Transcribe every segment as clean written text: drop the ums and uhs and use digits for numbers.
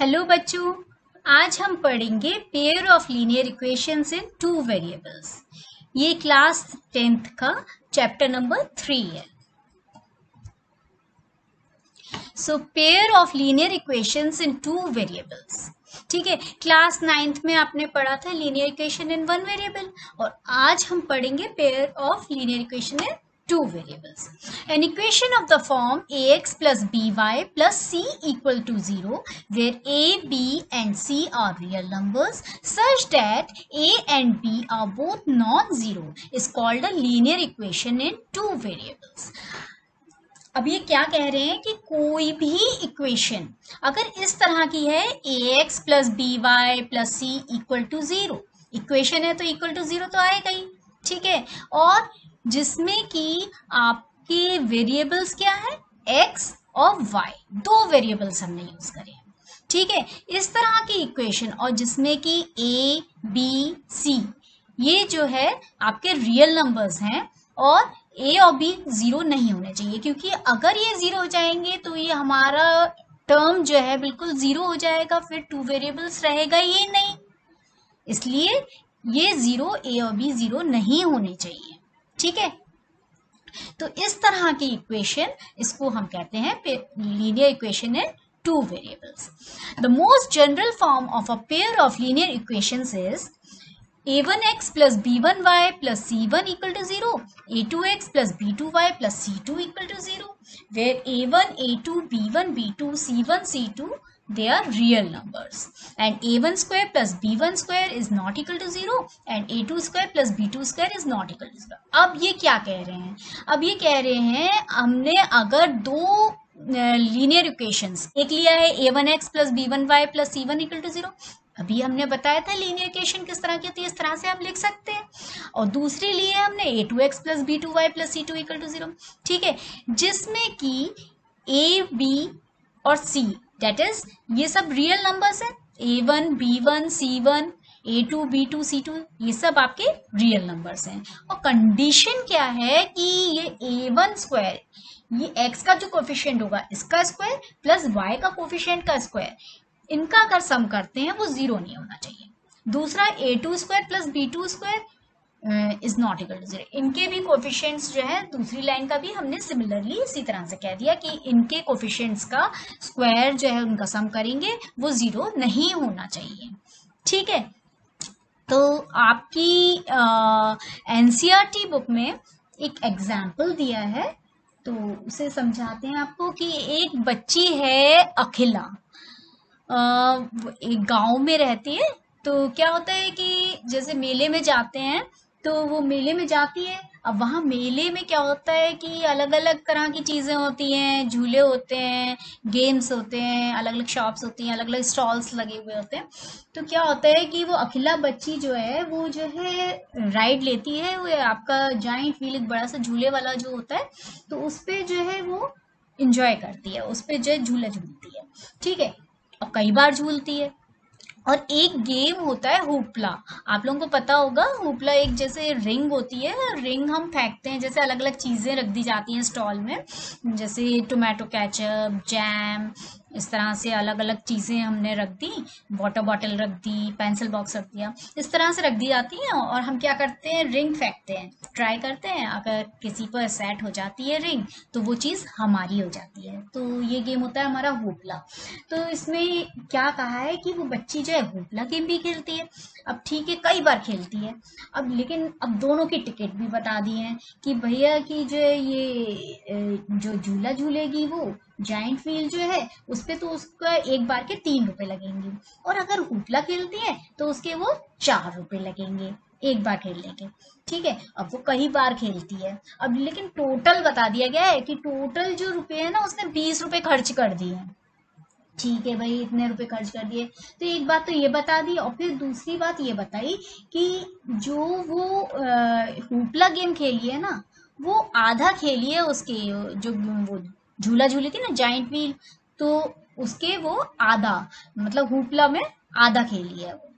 Hello बच्चों, आज हम पढ़ेंगे pair of linear equations in two variables. ये क्लास 10th का चैप्टर नंबर 3 है। So pair of linear equations in two variables, ठीक है। क्लास 9th में आपने पढ़ा था linear equation in one variable, और आज हम पढ़ेंगे pair of linear equation in two variables. An equation of the form ax plus by plus c equal to 0, where a, b and c are real numbers such that a and b are both non-zero is called a linear equation in two variables. अब ये क्या कह रहे हैं कि कोई भी equation अगर इस तरह की है ax plus by plus c equal to 0, equation है तो इक्वल टू 0 तो आएगा ही, ठीक है। और जिसमें कि आपके वेरिएबल्स क्या है, x और y, दो वेरिएबल्स हमने यूज करे हैं, ठीक है। इस तरह की इक्वेशन और जिसमें कि a b c ये जो है आपके रियल नंबर्स हैं और a और b जीरो नहीं होने चाहिए, क्योंकि अगर ये जीरो हो जाएंगे तो ये हमारा टर्म जो है बिल्कुल जीरो हो जाएगा, फिर टू वेरिएबल्स रहेगा ही नहीं। इसलिए ये जीरो, a और b जीरो नहीं होने चाहिए, ठीक है। तो इस तरह की इक्वेशन, इसको हम कहते हैं linear equation in two variables. The most general form of a pair of linear equations is a1x plus b1y plus c1 equal to 0, a2x plus b2y plus c2 equal to 0, where a1, a2, b1, b2, c1, c2 they are real numbers, and a1 square plus b1 square is not equal to 0 and a2 square plus b2 square is not equal to 0. अब ये क्या कह रहे हैं? अब ये कह रहे हैं हमने अगर दो लीनियर इक्वेशंस, एक लिया है a1x plus b1y plus c1 equal to 0, अभी हमने बताया था लीनियर इक्वेशन किस तरह की होती है, इस तरह से हम लिख सकते हैं। और दूसरी लिए हमने a2x plus b2y plus c2 equal to 0, ठीक है, जिसमें कि a, b और c डेट इज ये सब रियल नंबर्स हैं, a1, b1, c1, a2, b2, c2 ये सब आपके रियल नंबर्स हैं। और कंडीशन क्या है कि ये a1 स्क्वायर, ये x का जो कोफिशिएंट होगा इसका स्क्वायर प्लस y का कोफिशिएंट का स्क्वायर, इनका अगर सम करते हैं वो जीरो नहीं होना चाहिए। दूसरा a2 square plus b2 square is not equal to zero, इनके भी कोफिशिएंट्स जो है, दूसरी लाइन का भी हमने सिमिलरली इसी तरह से कह दिया कि इनके कोफिशिएंट्स का स्क्वायर जो है उनका सम करेंगे वो जीरो नहीं होना चाहिए, ठीक है। तो आपकी एनसीईआरटी बुक में एक एग्जाम्पल दिया है, तो उसे समझाते हैं आपको कि एक बच्ची है अखिला, एक गांव में रहती है। तो क्या होता है कि जैसे मेले में जाते हैं तो वो मेले में जाती है। अब वहाँ मेले में क्या होता है कि अलग अलग तरह की चीज़ें होती हैं, झूले होते हैं, गेम्स होते हैं, अलग अलग शॉप्स होती हैं, अलग अलग स्टॉल्स लगे हुए होते हैं। तो क्या होता है कि वो अखिला बच्ची जो है वो जो है राइड लेती है, वो आपका जाइंट व्हील, एक बड़ा सा झूले वाला जो होता है, तो उस पर जो है वो इंजॉय करती है, उस पर जो है झूला झूलती है, ठीक है। और कई बार झूलती है। और एक गेम होता है हुपला, आप लोगों को पता होगा। हुपला एक जैसे रिंग होती है, रिंग हम फेंकते हैं, जैसे अलग अलग चीज़ें रख दी जाती हैं स्टॉल में, जैसे टोमेटो केचप, जैम, इस तरह से अलग अलग चीज़ें हमने रख दी, वाटर बॉटल रख दी, पेंसिल बॉक्स रख दिया, इस तरह से रख दी जाती हैं। और हम क्या करते हैं, रिंग फेंकते हैं, ट्राई करते हैं, अगर किसी पर सेट हो जाती है रिंग तो वो चीज़ हमारी हो जाती है। तो ये गेम होता है हमारा हुपला। तो इसमें क्या कहा है कि वो बच्ची जो है हुपला गेम भी खेलती है। अब ठीक है, कई बार खेलती है, अब लेकिन अब दोनों की टिकट भी बता दी हैं कि भैया की जो है ये जो झूला झूलेगी वो जाइंट व्हील जो है उस पे तो उसका एक बार के 3 रुपए लगेंगे, और अगर हुपला खेलती है तो उसके वो 4 रुपए लगेंगे एक बार खेलने के, ठीक है। अब वो कई बार खेलती है, अब लेकिन टोटल बता दिया गया है कि टोटल जो रुपए है ना उसने 20 रुपए खर्च कर दिए हैं, ठीक है भाई, इतने रुपए खर्च कर दिए। तो एक बात तो ये बता दी, और फिर दूसरी बात ये बताई कि जो वो हुपला गेम खेली है ना वो आधा खेली है, उसके जो वो झूला झूली थी ना जाइंट व्हील, तो उसके वो आधा, मतलब हुपला में आधा खेली है वो,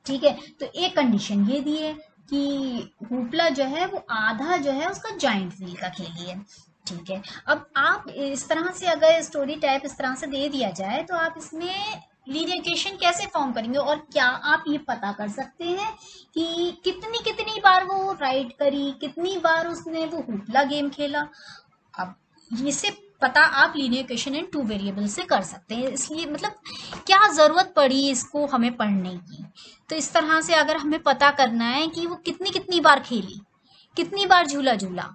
ठीक है। तो एक कंडीशन ये दी है कि हुपला जो है वो आधा जो है उसका जाइंट व्हील का खेली है, ठीक है, अब आप इस तरह से अगर स्टोरी टाइप इस तरह से दे दिया जाए तो आप इसमें लीनियर इक्वेशन कैसे फॉर्म करेंगे, और क्या आप ये पता कर सकते हैं कि कितनी कितनी बार वो राइट करी, कितनी बार उसने वो हुपला गेम खेला। अब इसे पता आप लीनियर इक्वेशन इन 2 वेरिएबल से कर सकते हैं, इसलिए मतलब क्या जरूरत पड़ी इसको हमें पढ़ने की। तो इस तरह से अगर हमें पता करना है कि वो कितनी कितनी बार खेली, कितनी बार झूला झूला,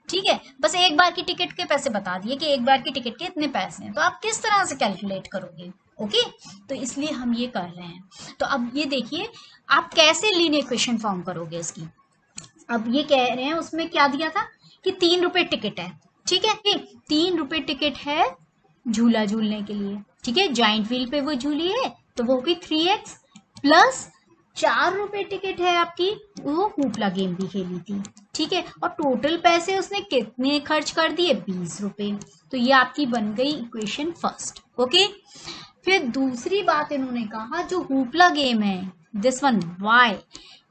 ठीक है, बस एक बार की टिकट के पैसे बता दिए कि एक बार की टिकट के इतने पैसे हैं, तो आप किस तरह से कैलकुलेट करोगे। ओके, तो इसलिए हम ये कर रहे हैं। तो अब ये देखिए आप कैसे लीनियर इक्वेशन फॉर्म करोगे इसकी। अब ये कह रहे हैं उसमें क्या दिया था कि 3 रुपए टिकट है, ठीक है, 3 रुपए टिकट है झूला झूलने के लिए, ठीक है, जॉइंट व्हील पे वो झूली है तो वो होगी 3x, प्लस 4 रुपए टिकट है आपकी, वो हुपला गेम भी खेली थी, ठीक है, और टोटल पैसे उसने कितने खर्च कर दिए, 20 रुपए। तो ये आपकी बन गई इक्वेशन फर्स्ट। ओके, फिर दूसरी बात इन्होंने कहा जो हुपला गेम है, दिस वन वाई,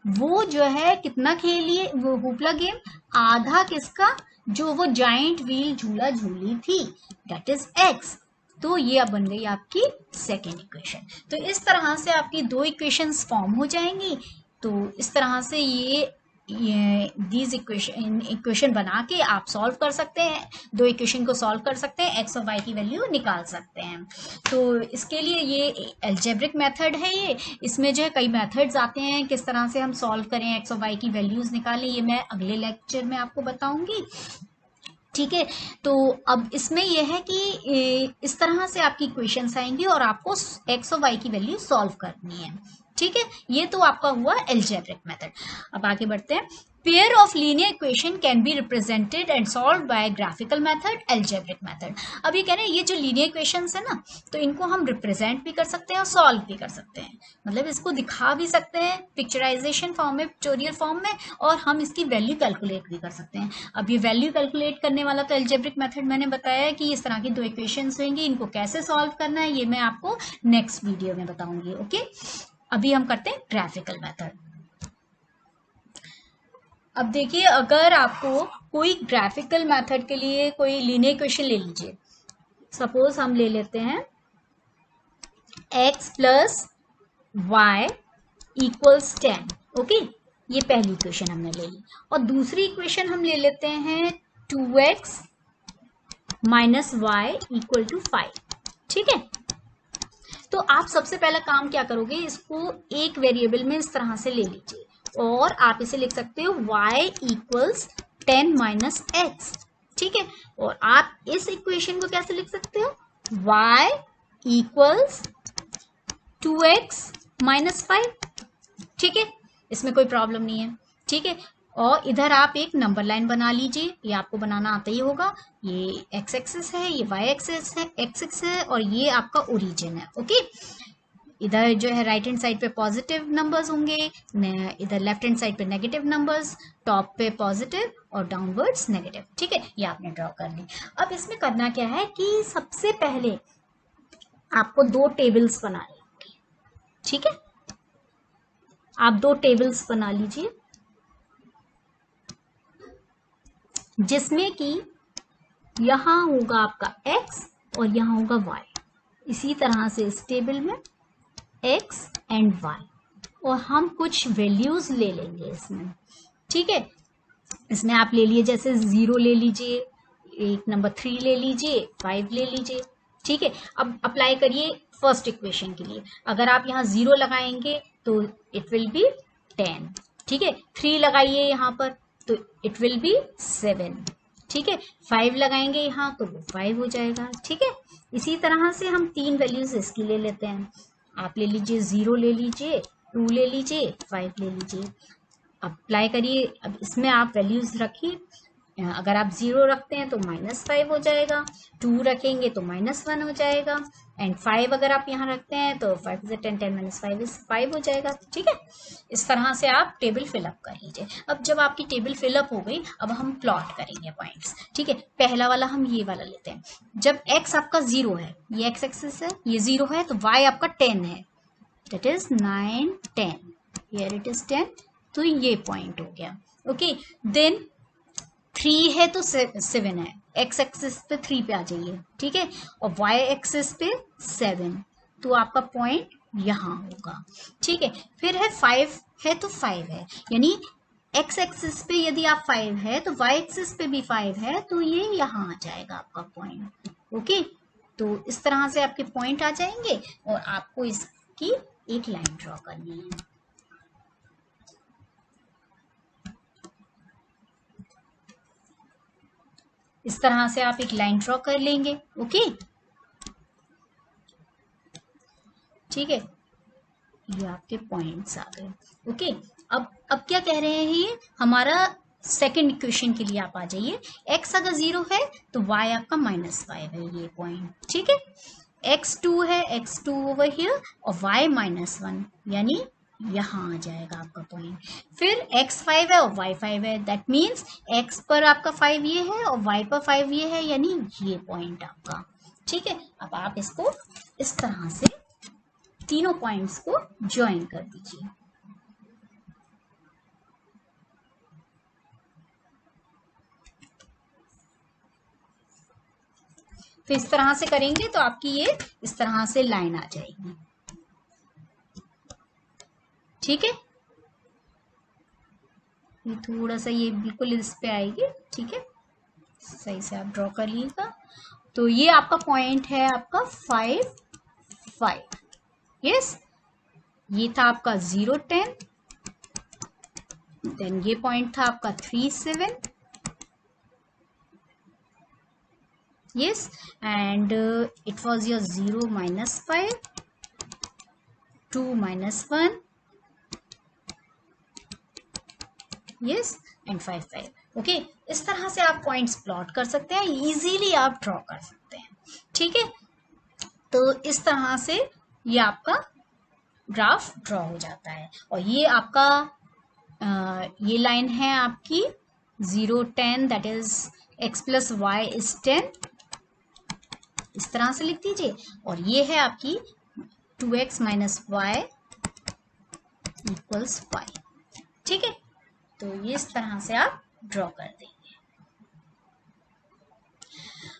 वो जो है कितना खेली है वो हुपला गेम, आधा किसका, जो वो जाइंट व्हील झूला झूली थी, दैट इज x। तो ये अब बन गई आपकी सेकेंड इक्वेशन। तो इस तरह से आपकी 2 इक्वेशंस फॉर्म हो जाएंगी। तो इस तरह से ये दीज इक्वेशन बना के आप सॉल्व कर सकते हैं, 2 इक्वेशन को सॉल्व कर सकते हैं, x और y की वैल्यू निकाल सकते हैं। तो इसके लिए ये एल्जेब्रिक मेथड है, ये इसमें जो है कई मेथड्स आते हैं किस तरह से हम सॉल्व करें, x और y की वैल्यूज निकालें, ये मैं अगले लेक्चर में आपको बताऊंगी, ठीक है। तो अब इसमें यह है कि इस तरह से आपकी इक्वेशंस आएंगी और आपको x और y की वैल्यू सॉल्व करनी है, ठीक है। ये तो आपका हुआ एल्जेब्रिक मेथड। अब आगे बढ़ते हैं। Pair of linear equation can be represented and solve by graphical method, algebraic method. अब ये कह रहे हैं ये जो लीनियर इक्वेशंस है ना, तो इनको हम रिप्रेजेंट भी कर सकते हैं और सॉल्व भी कर सकते हैं, मतलब इसको दिखा भी सकते हैं पिक्चराइजेशन फॉर्म में, पिक्टोरियल फॉर्म में, और हम इसकी वैल्यू कैलकुलेट भी कर सकते हैं। अब ये वैल्यू कैलकुलेट करने वाला तो एल्जेब्रिक मेथड मैंने बताया कि इस तरह की 2 इक्वेशंस होंगी, इनको कैसे सॉल्व करना है ये मैं आपको नेक्स्ट वीडियो में बताऊंगी। ओके, अभी हम करते हैं ग्राफिकल मेथड। अब देखिए अगर आपको कोई ग्राफिकल मेथड के लिए कोई लीनियर इक्वेशन ले लीजिए, सपोज हम ले लेते हैं x plus Y equals 10। Okay, ये पहली इक्वेशन हमने ले ली, और दूसरी इक्वेशन हम ले लेते हैं 2x minus Y equal to 5, ठीक है। तो आप सबसे पहला काम क्या करोगे, इसको एक वेरिएबल में इस तरह से ले लीजिए और आप इसे लिख सकते हो y इक्वल्स 10 माइनस एक्स, ठीक है। और आप इस इक्वेशन को कैसे लिख सकते हो, y इक्वल्स 2x माइनस 5, ठीक है, इसमें कोई प्रॉब्लम नहीं है, ठीक है। और इधर आप एक नंबर लाइन बना लीजिए, ये आपको बनाना आता ही होगा, ये x एक्सिस है, ये y एक्सिस है, x एक्सिस है, और ये आपका ओरिजिन है। ओके, इधर जो है राइट हैंड साइड पे पॉजिटिव नंबर्स होंगे, इधर लेफ्ट हैंड साइड पे नेगेटिव नंबर्स, टॉप पे पॉजिटिव और डाउनवर्ड्स नेगेटिव, ठीक है, ये आपने ड्रॉ कर ली। अब इसमें करना क्या है कि सबसे पहले आपको 2 टेबल्स बनानी होंगी, ठीक है। आप 2 टेबल्स बना लीजिए जिसमें कि यहां होगा आपका x और यहां होगा y, इसी तरह से इस टेबल में x एंड y, और हम कुछ वैल्यूज ले लेंगे इसमें, ठीक है। इसमें आप ले लिए जैसे 0 ले लीजिए, एक नंबर 3 ले लीजिए, 5 ले लीजिए, ठीक है। अब अप्लाई करिए फर्स्ट इक्वेशन के लिए, अगर आप यहाँ 0 लगाएंगे तो इट विल बी 10, ठीक है, 3 लगाइए यहाँ पर तो इट विल बी 7, ठीक है, 5 लगाएंगे यहाँ तो वो 5 हो जाएगा, ठीक है। इसी तरह से हम 3 वैल्यूज इसकी ले लेते हैं, आप ले लीजिए 0 ले लीजिए, 2 ले लीजिए, 5 ले लीजिए, अप्लाई करिए। अब इसमें आप वैल्यूज रखिए, अगर आप 0 रखते हैं तो -5 हो जाएगा, 2 रखेंगे तो -1 हो जाएगा, एंड 5 अगर आप यहाँ रखते हैं तो 5 से 10, 10 - 5 is 5 हो जाएगा, ठीक है। इस तरह से आप टेबल फिलअप कर लीजिए। अब जब आपकी टेबल फिलअप हो गई, अब हम प्लॉट करेंगे पॉइंट्स, ठीक है। पहला वाला हम ये वाला लेते हैं, जब x आपका 0 है, ये x एक्सिस है, ये 0 है, तो y आपका 10 है, that is 9, 10, here it is 10, तो ये पॉइंट हो गया। ओके, देन 3 है तो 7 है, x एक्सिस पे 3 पे आ जाइए, ठीक है, और y एक्सिस पे 7, तो आपका पॉइंट यहाँ होगा, ठीक है। फिर है 5 है तो 5 है, यानी x एक्सिस पे यदि आप 5 है तो y एक्सिस पे भी 5 है, तो ये यहाँ आ जाएगा आपका पॉइंट। ओके, तो इस तरह से आपके पॉइंट आ जाएंगे और आपको इसकी एक लाइन ड्रॉ करनी है। इस तरह से आप एक लाइन ड्रॉ कर लेंगे। ओके, ठीक है, ये आपके पॉइंट्स आ गए। ओके, अब क्या कह रहे हैं, ये हमारा सेकंड इक्वेशन के लिए आप आ जाइए। x अगर 0 है तो y आपका -5 है, ये पॉइंट, ठीक है। x2 है, x2 ओवर हियर, और y -1, यानी यहाँ आ जाएगा आपका पॉइंट। फिर x5 है और y5 है, दैट मीन्स x पर आपका 5 ये है और y पर 5 ये है, यानी ये पॉइंट आपका, ठीक है। अब आप इसको इस तरह से तीनों पॉइंट्स को ज्वाइन कर दीजिए। तो इस तरह से करेंगे तो आपकी ये इस तरह से लाइन आ जाएगी, ठीक है। ये थोड़ा सा ये बिल्कुल इस पे आएगी, ठीक है, सही से आप ड्रॉ कर लीजिएगा। तो ये आपका पॉइंट है आपका 5, 5, यस। ये था आपका 0, 10, देन ये पॉइंट था आपका 3, 7, yes, and it was your 0, -5, 2, -1, yes, and 5, 5। Okay, इस तरह से आप पॉइंट्स प्लॉट कर सकते हैं, इजीली आप ड्रॉ कर सकते हैं, ठीक है। तो इस तरह से ये आपका ग्राफ ड्रॉ हो जाता है, और ये आपका ये लाइन है आपकी 0, 10, दैट इज x + y = 10, इस तरह से लिख दीजिए। और ये है आपकी 2x - y = 5, ठीक है। तो ये इस तरह से आप ड्रॉ कर देंगे।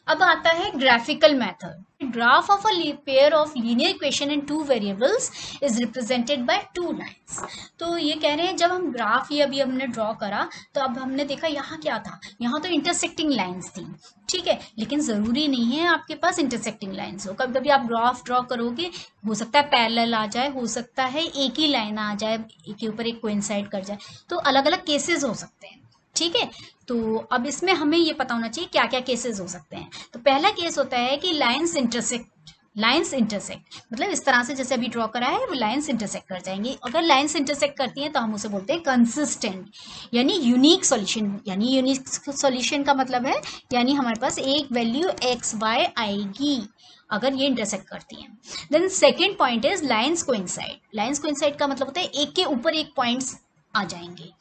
अब आता है graphical method. Graph of a pair of linear equation in 2 variables is represented by 2 lines. तो ये कह रहे हैं जब हम ग्राफ ये अभी हमने ड्रॉ करा तो अब हमने देखा यहाँ क्या था, यहाँ तो इंटरसेक्टिंग लाइंस थी, ठीक है, लेकिन जरूरी नहीं है आपके पास इंटरसेक्टिंग लाइंस हो। कभी कभी आप ग्राफ ड्रॉ करोगे, हो सकता है पैरेलल आ जाए, हो सकता है एक ही लाइन आ जाए, एक के ऊपर एक कोइंसाइड कर जाए, तो अलग अलग केसेस हो सकते हैं, ठीक है। तो अब इसमें हमें ये पता होना चाहिए क्या क्या केसेस हो सकते हैं। तो पहला केस होता है कि लाइंस इंटरसेक्ट, मतलब इस तरह से जैसे अभी ड्रॉ करा है वो लाइंस इंटरसेक्ट कर जाएंगी। अगर लाइंस इंटरसेक्ट करती हैं तो हम उसे बोलते हैं कंसिस्टेंट, यानी यूनिक सॉल्यूशन। यानी यूनिक सॉल्यूशन का मतलब है यानी हमारे पास एक वैल्यू x y आएगी अगर ये इंटरसेक्ट करती हैं। Then second point is lines coincide. Lines coincide का मतलब होता है एक के ऊपर एक पॉइंट्स आ जाएंगे,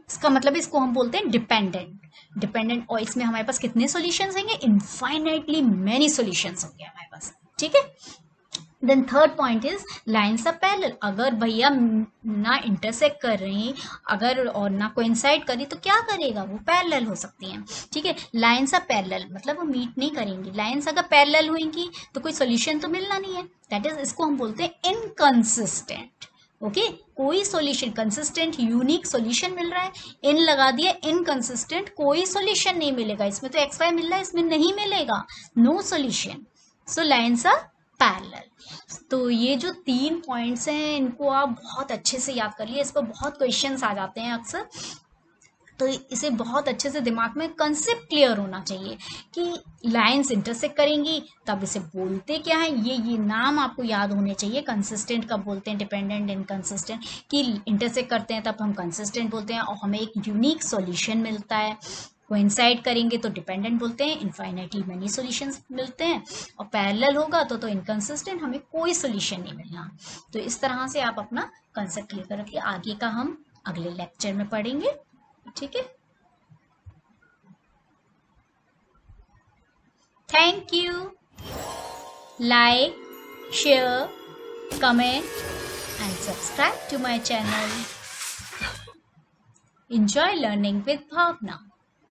इसका मतलब इसको हम बोलते हैं डिपेंडेंट। और इसमें हमारे पास कितने सॉल्यूशंस होंगे, इनफाइनाइटली मेनी सॉल्यूशंस होंगे हमारे पास, ठीक है। Then third point is lines are parallel. अगर भैया ना इंटरसेक्ट कर रही अगर और ना कोइंसाइड करी तो क्या करेगा, वो पैरेलल हो सकती हैं, ठीक है। लाइंस आर पैरेलल मतलब वो मीट नहीं करेंगी। लाइंस अगर पैरेलल होंगी तो कोई सॉल्यूशन तो मिलना नहीं है, दैट इज इसको हम बोलते हैं इनकंसिस्टेंट। ओके, कोई सॉल्यूशन, कंसिस्टेंट यूनिक सॉल्यूशन मिल रहा है, इन लगा दिया, इनकंसिस्टेंट कोई सॉल्यूशन नहीं मिलेगा। इसमें तो एक्स वाई मिल रहा है, इसमें नहीं मिलेगा, no solution. So lines are parallel. तो ये जो 3 पॉइंट्स हैं इनको आप बहुत अच्छे से याद कर लिए, इस पर बहुत क्वेश्चंस आ जाते हैं अक्सर, तो इसे बहुत अच्छे से दिमाग में कंसेप्ट क्लियर होना चाहिए कि लाइंस इंटरसेक्ट करेंगी तब इसे बोलते क्या है, ये नाम आपको याद होने चाहिए। कंसिस्टेंट कब बोलते हैं, डिपेंडेंट, इनकंसिस्टेंट, कि इंटरसेक्ट करते हैं तब हम कंसिस्टेंट बोलते हैं और हमें एक यूनिक सॉल्यूशन मिलता है। कोइंसाइड करेंगे तो डिपेंडेंट बोलते हैं, इनफाइनाइटली मेनी सॉल्यूशंस मिलते हैं, और पैरेलल होगा तो इनकंसिस्टेंट, हमें कोई सॉल्यूशन नहीं मिलना। तो इस तरह से आप अपना कंसेप्ट क्लियर रखिए, आगे का हम अगले लेक्चर में पढ़ेंगे, ठीक है। Thank you. Like, share, comment and subscribe to my channel. Enjoy learning with Bhavna.